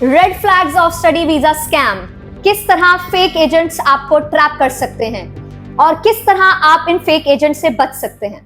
Red flags of study visa scam. किस तरह fake agents आपको ट्रैप कर सकते हैं और किस तरह आप इन फेक एजेंट से बच सकते हैं।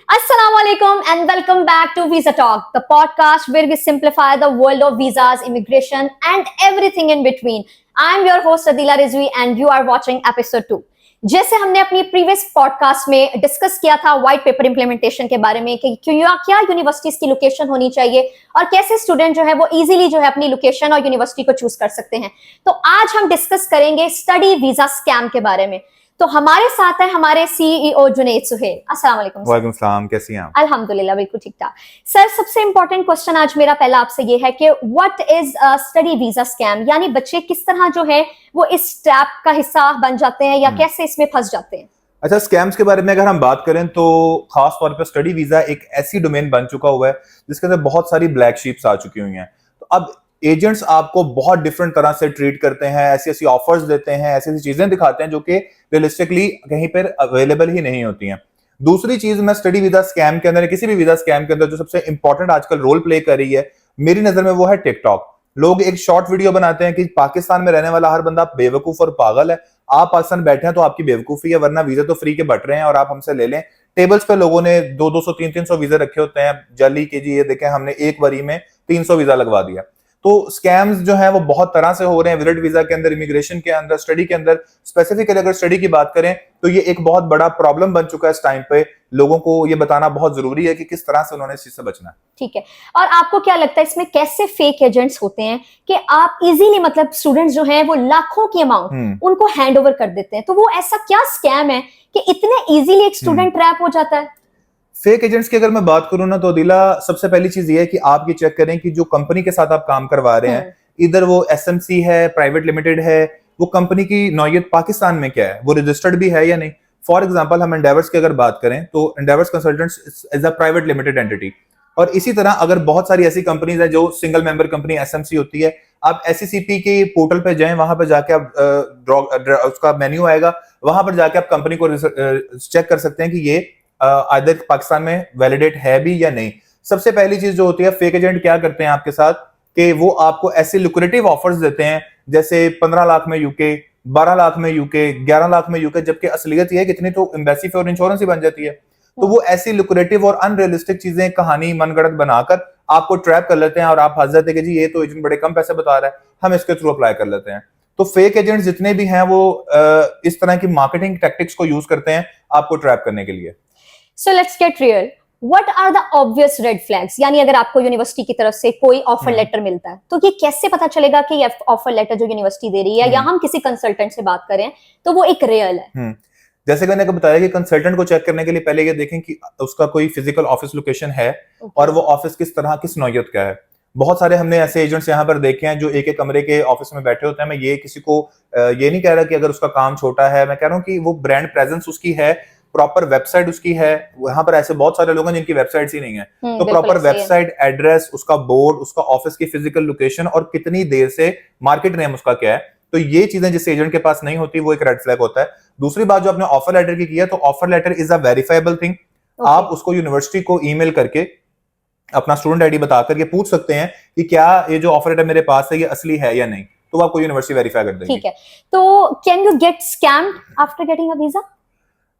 Assalamu alaikum and welcome back to Visa Talk, the podcast where we simplify the world of visas, immigration and everything in between. I am your host Adila Rizvi and you are watching episode 2. जैसे हमने अपनी previous podcast में discuss किया था white paper implementation के बारे में कि क्या यूनिवर्सिटीज की लोकेशन होनी चाहिए और कैसे स्टूडेंट जो है वो इजीली जो है अपनी लोकेशन और यूनिवर्सिटी को चूज कर सकते हैं, तो आज हम डिस्कस करेंगे स्टडी वीजा स्कैम के बारे में। तो हमारे साथ है हमारे सीईओ जुनैद सुहेल। अस्सलाम वालेकुम। वालेकुम सलाम, कैसी हैं आप? अल्हम्दुलिल्लाह बिल्कुल ठीक ठाक। सर, सबसे इंपॉर्टेंट क्वेश्चन आज मेरा पहला आपसे ये है कि what is study visa scam, यानी बच्चे किस तरह जो है वो इस ट्रैप का हिस्सा बन जाते हैं या कैसे इसमें फंस जाते हैं। अच्छा, स्कैम्स के बारे में अगर हम बात करें तो खास तौर पर स्टडी वीजा एक ऐसी डोमेन बन चुका हुआ है जिसके अंदर बहुत सारी ब्लैक शीप्स आ चुकी हुई हैं। तो अब एजेंट्स आपको बहुत डिफरेंट तरह से ट्रीट करते हैं, ऐसी ऐसी ऑफर्स देते हैं, ऐसी ऐसी चीजें दिखाते हैं जो कि रियलिस्टिकली कहीं पर अवेलेबल ही नहीं होती हैं। दूसरी चीज, मैं स्टडी वीजा स्कैम के अंदर, किसी भी वीजा स्कैम के अंदर जो सबसे इंपॉर्टेंट आजकल रोल प्ले कर रही है मेरी नजर में, वो है टिकटॉक। लोग एक शॉर्ट वीडियो बनाते हैं कि पाकिस्तान में रहने वाला हर बंदा बेवकूफ और पागल है, आप पाकिस्तान बैठे हैं तो आपकी बेवकूफी है, वरना वीजा तो फ्री के बट रहे हैं और आप हमसे ले लें। टेबल्स पे लोगों ने 200 300 वीजा रखे होते हैं जाली के, जी ये देखें हमने एक बारी में 300 वीजा लगवा दिया। तो स्कैम्स जो है वो बहुत तरह से हो रहे हैं, विजिट वीजा के अंदर, इमिग्रेशन के अंदर, स्टडी के अंदर। स्पेसिफिकली अगर स्टडी की बात करें तो ये एक बहुत बड़ा प्रॉब्लम बन चुका है इस टाइम पे। लोगों को ये बताना बहुत जरूरी है कि किस तरह से उन्होंने इस चीज से बचना है। ठीक है, और आपको क्या लगता है इसमें कैसे फेक एजेंट्स होते हैं कि आप इजीली, मतलब स्टूडेंट्स जो हैं वो लाखों की अमाउंट उनको हैंड ओवर कर देते हैं, तो वो ऐसा क्या स्कैम है कि इतने इजीली एक स्टूडेंट ट्रैप हो जाता है। फेक एजेंट्स की अगर मैं बात करूं ना तो दिला, सबसे पहली चीज ये है कि आप ये चेक करें कि जो कंपनी के साथ आप काम करवा रहे हैं, इधर वो एसएमसी है, प्राइवेट लिमिटेड है, वो कंपनी की नौयत पाकिस्तान में क्या है, वो रजिस्टर्ड भी है या नहीं। फॉर एग्जांपल हम एंडेवर्स की अगर बात करें तो endeavours consultants is a private limited entity. और इसी तरह अगर बहुत सारी ऐसी कंपनीज है जो सिंगल मेंबर कंपनी एसएमसी होती है, आप एससीसीपी के पोर्टल पे जाएं, वहां पर जाके आप उसका मेन्यू आएगा, वहां पर जाके आप कंपनी को चेक कर सकते हैं कि ये आइदर पाकिस्तान में वैलिडेट है भी या नहीं। सबसे पहली चीज जो होती है, फेक एजेंट क्या करते हैं आपके साथ कि वो आपको ऐसे लुक्रेटिव ऑफर्स देते हैं जैसे 15 लाख में यूके, 12 लाख में यूके, 11 लाख में यूके, जबकि असलियत ये है कि इतनी तो एम्बेसी फी और इंश्योरेंस ही बन जाती है। तो वो ऐसी लुक्रेटिव और अनरियलिस्टिक चीजें, कहानी मनगढ़ंत बनाकर आपको ट्रैप कर लेते हैं और आप हंस जाते हैं कि जी ये तो एजेंट बड़े कम पैसे बता रहा है, हम इसके थ्रू अप्लाई कर लेते हैं। तो फेक एजेंट्स जितने भी हैं वो इस तरह की मार्केटिंग टैक्टिक्स को यूज करते हैं आपको ट्रैप करने के लिए। So let's get real. What are the obvious red flags? यानी अगर आपको यूनिवर्सिटी की तरफ से कोई ऑफर लेटर मिलता है तो ये कैसे पता चलेगा कि ये ऑफर लेटर जो यूनिवर्सिटी दे रही है या हम किसी कंसल्टेंट से बात करें तो वो एक रियल है। जैसे मैंने बताया कि कंसल्टेंट को चेक करने के लिए पहले ये देखें कि उसका कोई फिजिकल ऑफिस लोकेशन है और वो ऑफिस किस तरह, किस नौयत का है। बहुत सारे हमने ऐसे एजेंट्स यहाँ पर देखे हैं जो एक एक कमरे के ऑफिस में बैठे होते हैं। मैं ये किसी को ये नहीं कह रहा कि अगर उसका काम छोटा है, मैं कह रहा हूँ कि वो ब्रांड प्रेजेंस उसकी है, प्रॉपर वेबसाइट उसकी है। वहां पर ऐसे बहुत सारे लोग हैं जिनकी वेबसाइट्स ही नहीं है, तो प्रॉपर वेबसाइट, एड्रेस, उसका बोर्ड, उसका ऑफिस की फिजिकल लोकेशन और कितनी देर से, मार्केट नेम उसका क्या है, तो ये चीजें जिस एजेंट के पास नहीं होती वो एक रेड फ्लैग होता है। दूसरी बात, जो आपने ऑफर लेटर की है, तो offer letter is a verifiable thing. आप उसको यूनिवर्सिटी को ईमेल करके अपना स्टूडेंट आईडी बताकर ये पूछ सकते हैं कि क्या ये जो ऑफर लेटर मेरे पास है ये असली है या नहीं, तो आपको यूनिवर्सिटी वेरीफाई कर देगी। ठीक है, तो can you get scammed after getting a visa?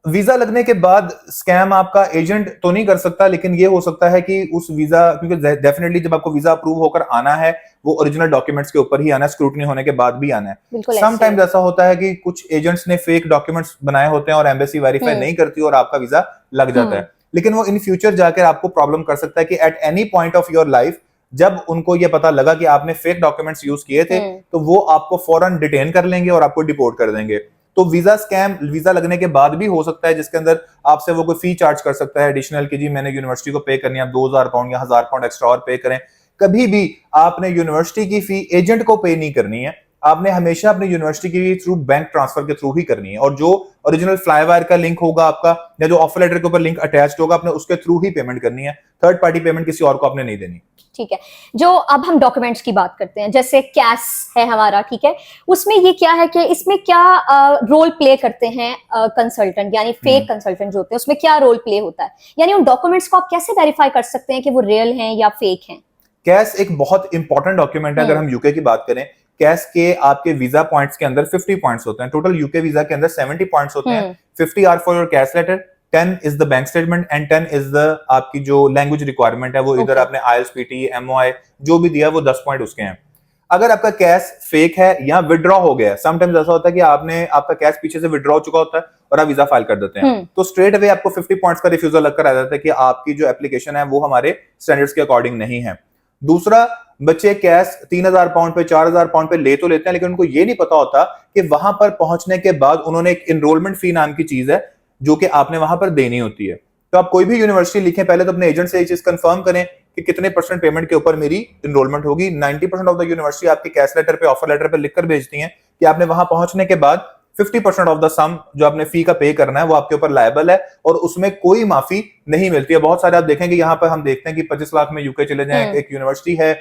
Visa लगने के बाद स्कैम आपका एजेंट तो नहीं कर सकता, लेकिन ये हो सकता है कि उस वीजा, क्योंकि डेफिनेटली जब आपको वीजा अप्रूव होकर आना है वो ओरिजिनल डॉक्यूमेंट्स के ऊपर ही आना है, स्क्रूटनी होने के बाद भी आना है। समटाइम्स ऐसा होता है कि कुछ एजेंट्स ने फेक डॉक्यूमेंट्स बनाए होते हैं और एम्बेसी वेरीफाई नहीं करती और आपका वीजा लग जाता है। लेकिन वो इन फ्यूचर जाकर आपको प्रॉब्लम कर सकता है कि at any point of your life जब उनको ये पता लगा कि आपने फेक डॉक्यूमेंट्स यूज किए थे तो वो आपको फौरन डिटेन कर लेंगे और आपको डिपोर्ट कर देंगे। तो वीजा स्कैम वीजा लगने के बाद भी हो सकता है, जिसके अंदर आपसे वो कोई फी चार्ज कर सकता है एडिशनल कि जी मैंने यूनिवर्सिटी को पे करनी है, 2000 पाउंड या 1000 पाउंड एक्स्ट्रा और पे करें। कभी भी आपने यूनिवर्सिटी की फी एजेंट को पे नहीं करनी है, आपने हमेशा अपनी यूनिवर्सिटी के थ्रू बैंक ट्रांसफर के थ्रू ही करनी है। और जो ओरिजिनल फ्लाईवायर का लिंक होगा आपका या जो ऑफर लेटर के ऊपर लिंक अटैच्ड होगा, आपने उसके थ्रू ही पेमेंट करनी है। थर्ड पार्टी पेमेंट किसी और को आपने नहीं देनी। ठीक है, जो अब हम डॉक्यूमेंट्स की बात करते हैं, जैसे कैश है हमारा, ठीक है, उसमें ये क्या है कि इसमें क्या रोल प्ले करते हैं कंसल्टेंट, यानी फेक कंसल्टेंट जो होते हैं उसमें क्या रोल प्ले होता है, यानी उन डॉक्यूमेंट्स को आप कैसे वेरीफाई कर सकते हैं कि वो रियल हैं या फेक हैं? कैस एक बहुत इंपॉर्टेंट डॉक्यूमेंट है। अगर हम यूके की बात करें, कैस के आपके वीजा पॉइंट्स के अंदर 50 पॉइंट्स होते हैं। टोटल यूके वीजा के अंदर 70 पॉइंट्स होते हैं। 50 are for your cash letter, 10 is the bank statement and 10 is the आपकी जो लैंग्वेज रिक्वायरमेंट है, वो इधर आपने आईएलटीएस, पीटी, एमओआई जो भी दिया वो 10 पॉइंट उसके हैं। अगर आपका कैश फेक है या विड्रॉ हो गया, समटाइम्स ऐसा होता है कि आपका कैश पीछे से विड्रॉ हो चुका होता है और आप वीजा फाइल कर देते हैं, तो स्ट्रेट अवे आपको 50 पॉइंट्स का रिफ्यूजल लगकर आ जाता है कि आपकी जो एप्लीकेशन है वो हमारे स्टैंडर्ड्स के अकॉर्डिंग नहीं है। दूसरा, बच्चे कैश 3000 पाउंड पे, 4000 पाउंड पे ले तो लेते हैं, लेकिन उनको ये नहीं पता होता कि वहां पर पहुंचने के बाद उन्होंने एक एनरोलमेंट फी नाम की चीज है जो कि आपने वहां पर देनी होती है। तो आप कोई भी यूनिवर्सिटी लिखें, पहले तो अपने एजेंट से ये चीज कंफर्म करें कि कितने % पेमेंट के ऊपर मेरी एनरोलमेंट होगी। 90% ऑफ द यूनिवर्सिटी आपके कैश लेटर पे, ऑफर लेटर पे लिखकर भेजती हैं कि आपने वहां पहुंचने के बाद 50% ऑफ द सम जो आपने फी का पे करना है वो आपके ऊपर लायबल है और उसमें कोई माफी नहीं मिलती है। बहुत सारे आप देखेंगे यहाँ पर हम देखते हैं कि 25 लाख में यूके चले जाएं। एक यूनिवर्सिटी है,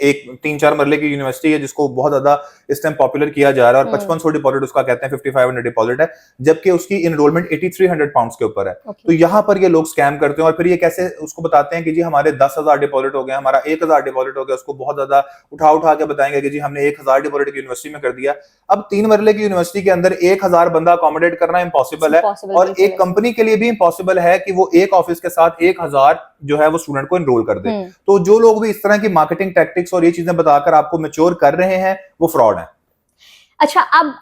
एक 3-4 मरले की यूनिवर्सिटी है जिसको बहुत ज्यादा इस टाइम पॉपुलर किया जा रहा है और 5500 डिपॉजिट उसका कहते हैं, 5500 डिपॉजिट है, जबकि उसकी इनरोलमेंट 8300 पाउंड्स के ऊपर है। तो यहाँ पर ये लोग स्कैम करते हैं और फिर ये कैसे उसको बताते हैं कि जी हमारे 10,000 डिपॉजिट हो गया, हमारा 1000 डिपॉजिट हो गया, उसको बहुत ज्यादा उठा के बताएंगे कि जी हमने 1000 डिपॉजिट यूनिवर्सिटी में कर दिया। अब 3 मरले की यूनिवर्सिटी के अंदर 1000 बंदा अकोमोडेट करना इम्पॉसिबल है और एक कंपनी के लिए भी इम्पॉसिबल है कि वो एक ऑफिस के साथ 1000 जो है वो स्टूडेंट को एनरोल कर दे। तो जो लोग भी इस तरह की मार्केटिंग टैक्टिक्स और ये चीजें बताकर आपको मैच्योर कर रहे हैं वो फ्रॉड है। अच्छा, अब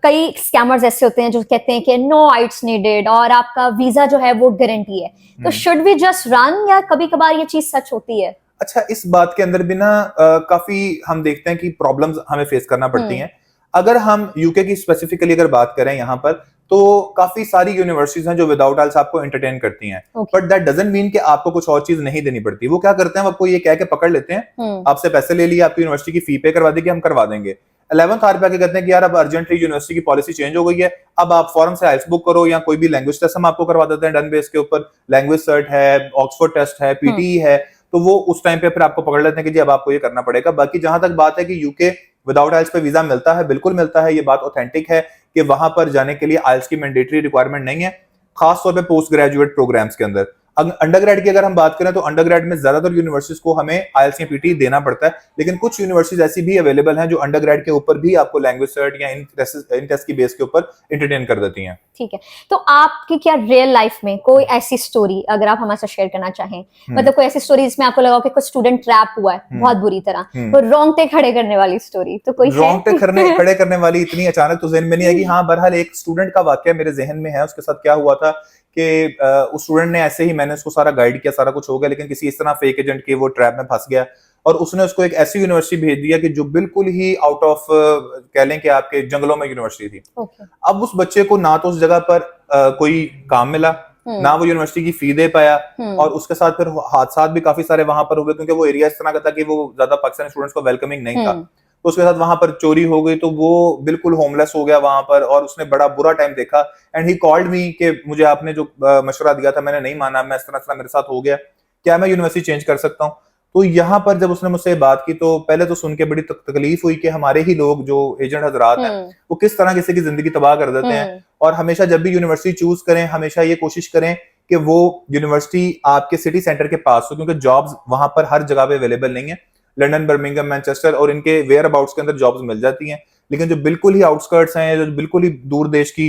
कई स्कैमर्स ऐसे होते हैं जो कहते हैं कि नो आइट्स नीडेड और आपका वीजा जो है वो गारंटी है, तो शुड वी जस्ट रन, या कभी कभार ये चीज सच होती है? अच्छा, इस बात के अंदर भी ना काफी हम देखते हैं कि प्रॉब्लम्स हमें फेस करना पड़ती हैं। अगर हम यूके की स्पेसिफिकली अगर बात करें यहाँ पर, तो काफी सारी यूनिवर्सिटीज हैं जो विदाउट आइल्स आपको एंटरटेन करती हैं, बट दैट डजंट मीन कि आपको कुछ और चीज नहीं देनी पड़ती। वो क्या करते हैं, आपको ये कह के पकड़ लेते हैं, आपसे पैसे ले लिए, आपकी यूनिवर्सिटी की फी पे करवा देगी, हम करवा देंगे। 11th आवर पे आके कहते हैं कि यार अब अर्जेंटली यूनिवर्सिटी की पॉलिसी चेंज हो गई है, अब आप फॉरन से आइल्स बुक करो या कोई भी लैंग्वेज टेस्ट हम आपको करवा देते हैं डन बेस के ऊपर, लैंग्वेज सर्ट है, ऑक्सफोर्ड टेस्ट है, पीटीई है, तो वो उस टाइम पे फिर आपको पकड़ लेते हैं कि जी अब आपको ये करना पड़ेगा। बाकी जहां तक बात है कि यूके विदाउट आइल्स पे वीजा मिलता है, बिल्कुल मिलता है, ये बात ऑथेंटिक है कि वहां पर जाने के लिए आइल्स की मैंडेटरी रिक्वायरमेंट नहीं है, खासतौर पे पोस्ट ग्रेजुएट प्रोग्राम्स के अंदर। अंडरग्रेड की अगर हम बात करें तो अंडरग्रेड में ज्यादातर यूनिवर्सिटीज को हमें आइल्स या पीटी देना पड़ता है, लेकिन कुछ यूनिवर्सिटीज ऐसी भी अवेलेबल हैं जो अंडरग्रेड के ऊपर भी आपको लैंग्वेज सर्ट या इन टेस्ट की बेस के ऊपर एंटरटेन कर देती हैं। ठीक है, तो आपकी क्या रियल लाइफ में कोई ऐसी स्टोरी अगर आप हमारे साथ शेयर करना चाहें, मतलब कोई ऐसी स्टोरी जिसमें आपको लगा कि कुछ स्टूडेंट ट्रैप हुआ है बहुत बुरी तरह, तो रोंगटे खड़े करने वाली स्टोरी तो कोई रोंगटे खड़े करने वाली इतनी अचानक तो जहन में नहीं आएगी। हाँ, बहरहाल एक स्टूडेंट का वाकया मेरे जहन में है। उसके साथ क्या हुआ था कि उस स्टूडेंट ने ऐसे ही, मैंने उसको सारा गाइड किया, सारा कुछ हो गया, लेकिन किसी इस तरह फेक एजेंट के वो ट्रैप में फंस गया और उसने उसको एक ऐसी यूनिवर्सिटी भेज दिया कि जो बिल्कुल ही आउट ऑफ कह लें कि आपके जंगलों में यूनिवर्सिटी थी। अब उस बच्चे को ना तो उस जगह पर कोई काम मिला, ना वो यूनिवर्सिटी की फी दे पाया और उसके साथ फिर हादसा भी काफी सारे वहां पर हो गए क्योंकि वो एरिया इस तरह का था कि वो ज्यादा पाकिस्तानी स्टूडेंट्स को वेलकमिंग नहीं था। तो उसके साथ वहां पर चोरी हो गई, तो वो बिल्कुल होमलेस हो गया वहां पर और उसने बड़ा बुरा टाइम देखा। एंड ही कॉल्ड मी कि मुझे आपने जो मशवरा दिया था मैंने नहीं माना, मैं इस तरह मेरे साथ हो गया, क्या मैं यूनिवर्सिटी चेंज कर सकता हूँ? तो यहाँ पर जब उसने मुझसे बात की तो पहले तो सुन के बड़ी तकलीफ हुई कि हमारे ही लोग जो एजेंट हजरात हैं वो किस तरह किसी की जिंदगी तबाह कर देते हैं। और हमेशा जब भी यूनिवर्सिटी चूज करें, हमेशा ये कोशिश करें कि वो यूनिवर्सिटी आपके सिटी सेंटर के पास हो, क्योंकि जॉब्स वहां पर हर जगह पे अवेलेबल नहीं है। लंदन, बर्मिंघम, मैनचेस्टर और इनके वेयर अबाउट्स के अंदर जॉब्स मिल जाती हैं, लेकिन जो बिल्कुल ही आउटस्कर्ट्स हैं, जो बिल्कुल ही दूर देश की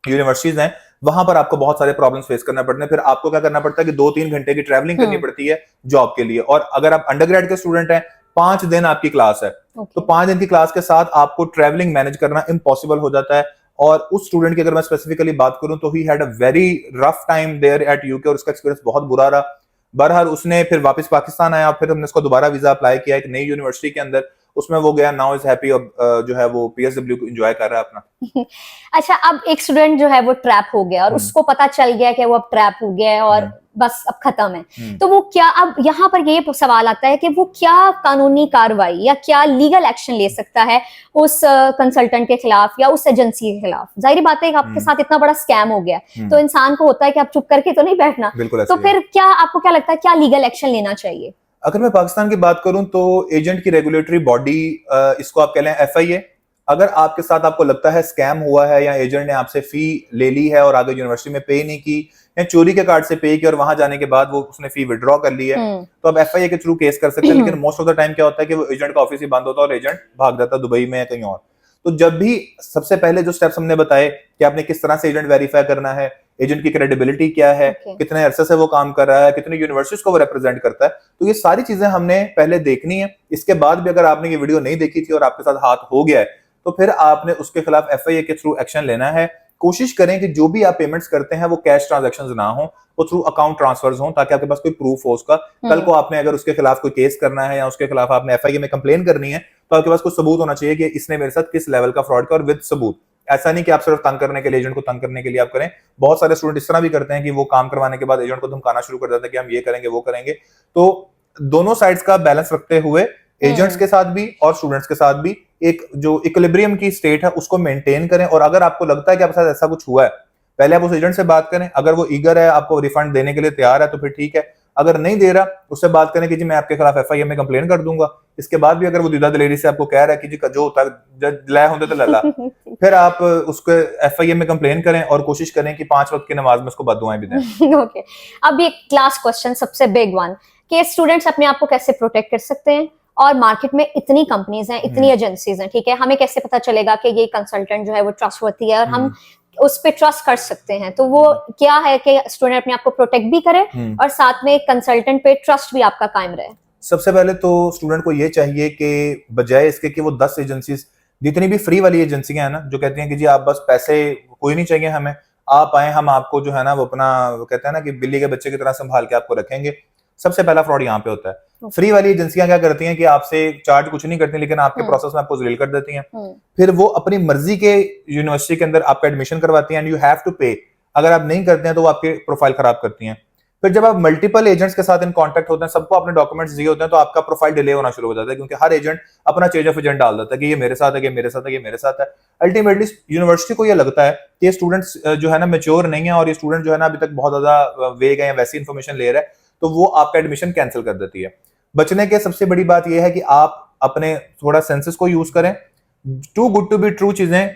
यूनिवर्सिटीज हैं, वहां पर आपको बहुत सारे प्रॉब्लम्स फेस करना पड़ते हैं। फिर आपको क्या करना पड़ता है कि 2-3 घंटे की ट्रैवलिंग करनी पड़ती है जॉब के लिए। और अगर आप अंडरग्रेड के स्टूडेंट हैं, 5 दिन आपकी क्लास है, तो 5 दिन की क्लास के साथ आपको ट्रैवलिंग मैनेज करना इम्पॉसिबल हो जाता है। और उस स्टूडेंट की अगर मैं स्पेसिफिकली बात करूं तो he had a very rough time there at UK और उसका एक्सपीरियंस बहुत बुरा रहा। बहरहाल उसने फिर वापस पाकिस्तान आया, फिर हमने उसको दोबारा वीजा अप्लाई किया एक नई यूनिवर्सिटी के अंदर, उसमें वो गया, नाउ इज हैप्पी, जो है वो पीएसडब्ल्यू को एंजॉय कर रहा है अपना। अच्छा, अब एक स्टूडेंट जो है वो ट्रैप हो गया और उसको पता चल गया कि वो अब ट्रैप हो गया है और बस अब खत्म है, तो वो क्या, अब यहाँ पर ये सवाल आता है कि वो क्या कानूनी कार्रवाई या क्या लीगल एक्शन ले सकता है उस कंसल्टेंट के खिलाफ या उस एजेंसी के खिलाफ? जाहिर बात है कि आपके साथ इतना बड़ा स्कैम हो गया, तो इंसान को होता है कि आप चुप करके तो नहीं बैठना, तो फिर क्या आपको क्या लगता है क्या लीगल एक्शन लेना चाहिए? अगर मैं पाकिस्तान की बात करूं तो एजेंट की रेगुलेटरी बॉडी, इसको आप कह लें FIA, अगर आपके साथ आपको लगता है स्कैम हुआ है या एजेंट ने आपसे फी ले ली है और आगे यूनिवर्सिटी में पे नहीं की या चोरी के कार्ड से पे किया और वहां जाने के बाद वो उसने फी विड्रॉ कर ली है, तो अब FIA के थ्रू केस कर सकते हैं। लेकिन मोस्ट ऑफ द टाइम क्या होता है कि वो एजेंट का ऑफिस ही बंद होता है और एजेंट भाग जाता है दुबई में या कहीं और। तो जब भी सबसे पहले जो स्टेप्स हमने बताए कि आपने किस तरह से एजेंट वेरीफाई करना है, एजेंट की क्रेडिबिलिटी क्या है, कितने अरसे से वो काम कर रहा है, कितनी यूनिवर्सिटीज को वो रिप्रेजेंट करता है, तो ये सारी चीजें हमने पहले देखनी है। इसके बाद भी अगर आपने ये वीडियो नहीं देखी थी और आपके साथ हाथ हो गया है, तो फिर आपने उसके खिलाफ FIA के थ्रू एक्शन लेना है। कोशिश करें कि जो भी आप पेमेंट्स करते हैं वो कैश ट्रांजैक्शंस ना हो, वो थ्रू अकाउंट ट्रांसफर्स हो, ताकि आपके पास कोई प्रूफ हो उसका। कल को आपने अगर उसके खिलाफ कोई केस करना है या उसके खिलाफ आपने FIA में कंप्लेन करनी है, तो आपके पास कुछ सबूत होना चाहिए कि इसने मेरे साथ किस लेवल का फ्रॉड किया, और विद सबूत। ऐसा नहीं कि आप सिर्फ तंग करने के लिए, एजेंट को तंग करने के लिए आप करें। बहुत सारे स्टूडेंट इस तरह भी करते हैं कि वो काम करवाने के बाद एजेंट को धमकाना शुरू कर देते हैं कि हम ये करेंगे वो करेंगे। तो दोनों साइड्स का बैलेंस रखते हुए एजेंट्स के साथ भी और स्टूडेंट्स के साथ भी एक जो इक्विलिब्रियम की स्टेट है उसको मेंटेन करें। और अगर आपको लगता है कि आपके साथ ऐसा कुछ हुआ है, पहले आप उस एजेंट से बात करें। अगर वो ईगर है, आपको रिफंड देने के लिए तैयार है, तो फिर ठीक है। अगर नहीं दे रहा, उससे बात करें कि जी मैं आपके खिलाफ FIA में कंप्लेन कर दूंगा। इसके बाद भी अगर वो दीदा दिलेरी से आपको कह रहा है कि जी जो होता है लय होंगे तो लला, फिर आप उसको FIA में कंप्लेन करें और कोशिश करें कि 5 वक्त की नमाज में उसको बद्दुआएं भी दें। ओके, अब ये लास्ट क्वेश्चन, सबसे बिग वन, कि स्टूडेंट्स अपने आप को कैसे प्रोटेक्ट कर सकते हैं, और मार्केट में इतनी कंपनीज हैं, इतनी एजेंसीज हैं, ठीक है, हमें कैसे पता चलेगा कि ये कंसल्टेंट जो है वो ट्रस्टवर्दी है और हम उस पे ट्रस्ट कर सकते हैं? तो वो क्या है कि स्टूडेंट अपने आप को प्रोटेक्ट भी करे और साथ में कंसल्टेंट पे ट्रस्ट भी आपका कायम रहे? सबसे पहले तो स्टूडेंट को ये चाहिए कि बजाय इसके कि वो 10 एजेंसीज, जितनी भी फ्री वाली एजेंसियां हैं ना, जो कहती हैं कि जी आप बस पैसे कोई नहीं चाहिए हमें, आप आए, हम आपको जो है ना वो अपना, वो कहते हैं ना कि बिल्ली के बच्चे की तरह संभाल के आपको रखेंगे। सबसे पहला फ्रॉड यहाँ पे होता है। फ्री वाली एजेंसियां क्या करती हैं कि आपसे चार्ज कुछ नहीं करती, लेकिन आपके प्रोसेस में आपको जलील कर देती हैं। फिर वो अपनी मर्जी के यूनिवर्सिटी के अंदर आपका एडमिशन करवाती हैं एंड यू हैव टू पे। अगर आप नहीं करते हैं तो वो आपके प्रोफाइल खराब करती हैं। फिर जब आप मल्टीपल एजेंट्स के साथ इन कांटेक्ट होते हैं, सबको अपने डॉक्यूमेंट्स दिए होते हैं, तो आपका प्रोफाइल डिले होना शुरू हो जाता है, क्योंकि हर एजेंट अपना चेंज ऑफ एजेंट डाल देता है कि ये मेरे साथ है, ये मेरे साथ है, ये मेरे साथ है। अल्टीमेटली यूनिवर्सिटी को ये लगता है कि ये स्टूडेंट्स जो है ना मैच्योर नहीं है, और ये स्टूडेंट जो है ना अभी तक बहुत ज्यादा वेग है, वैसी इन्फॉर्मेशन ले रहा है, तो वो आपका एडमिशन कैंसिल कर देती है। बचने के सबसे बड़ी बात यह है कि आप अपने थोड़ा सेंसेस को यूज करें। Too good to be true चीजें,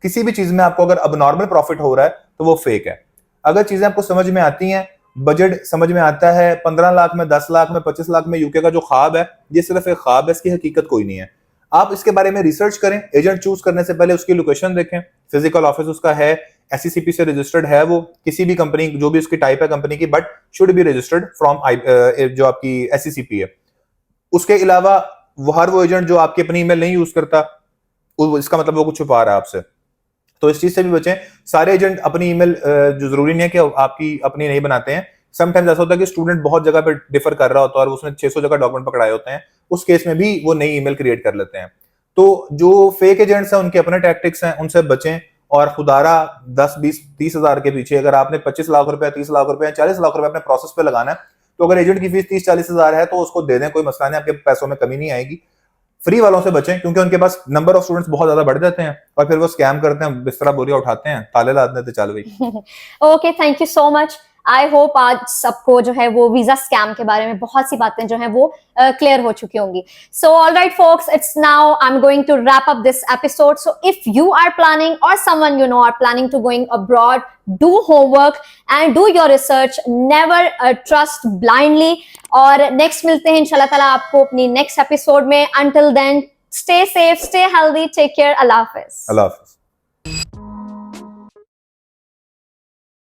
किसी भी चीज में आपको अगर अबनॉर्मल प्रॉफिट हो रहा है तो वो फेक है। अगर चीजें आपको समझ में आती हैं, बजट समझ में आता है, 15 लाख में, 10 लाख में, 25 लाख में यूके का जो ख्वाब है, ये सिर्फ एक ख्वाब है, इसकी हकीकत कोई नहीं है। आप इसके बारे में रिसर्च करें। एजेंट चूज करने से पहले उसकी लोकेशन देखें, फिजिकल ऑफिस उसका है, SECP से रजिस्टर्ड है, वो किसी भी कंपनी जो भी उसकी टाइप है कंपनी की, but should be registered from जो आपकी SECP है। उसके अलावा हर वो एजेंट जो आपकी अपनी ईमेल नहीं यूज करता, इसका मतलब वो कुछ छुपा रहा है आपसे, तो इस चीज से भी बचें। सारे एजेंट अपनी ईमेल जो जरूरी नहीं है कि आपकी अपनी नहीं बनाते हैं। समटाइम्स ऐसा होता है कि स्टूडेंट बहुत जगह पे डिफर कर रहा होता है और उसने 600 जगह डॉक्यूमेंट पकड़ाए होते हैं, उस केस में भी वो नई ईमेल क्रिएट कर लेते हैं। तो जो फेक एजेंट्स हैं उनके अपने टैक्टिक्स हैं, उनसे बचें। और खुदारा 10, 20, 30 हजार के पीछे अगर आपने 25 लाख रुपए, 30 लाख रुपए, 40 लाख रुपए अपने प्रोसेस पे लगाना है, तो अगर एजेंट की फीस 30-40 हजार है तो उसको दे दें, कोई मसला नहीं, आपके पैसों में कमी नहीं आएगी। फ्री वालों से बचें, क्योंकि उनके पास नंबर ऑफ स्टूडेंट्स बहुत ज्यादा बढ़ जाते हैं और फिर वो स्कैम करते हैं, बिस्तरा बोरिया उठाते हैं, ताले ला देते, चल गई। Okay, thank you so much. I hope आज सबको जो है वो वीजा स्कैम के बारे में बहुत सी बातें जो है वो क्लियर हो चुकी होंगी। So alright folks, it's now I am going to wrap up this episode. So if you are planning or someone you know are planning to going abroad, do homework and do your research, never trust blindly। और next मिलते हैं इंशाल्लाह ताला आपको अपनी next episode में। Until then, stay safe, stay healthy, take care, Allah Hafiz। अल्लाह हाफिज।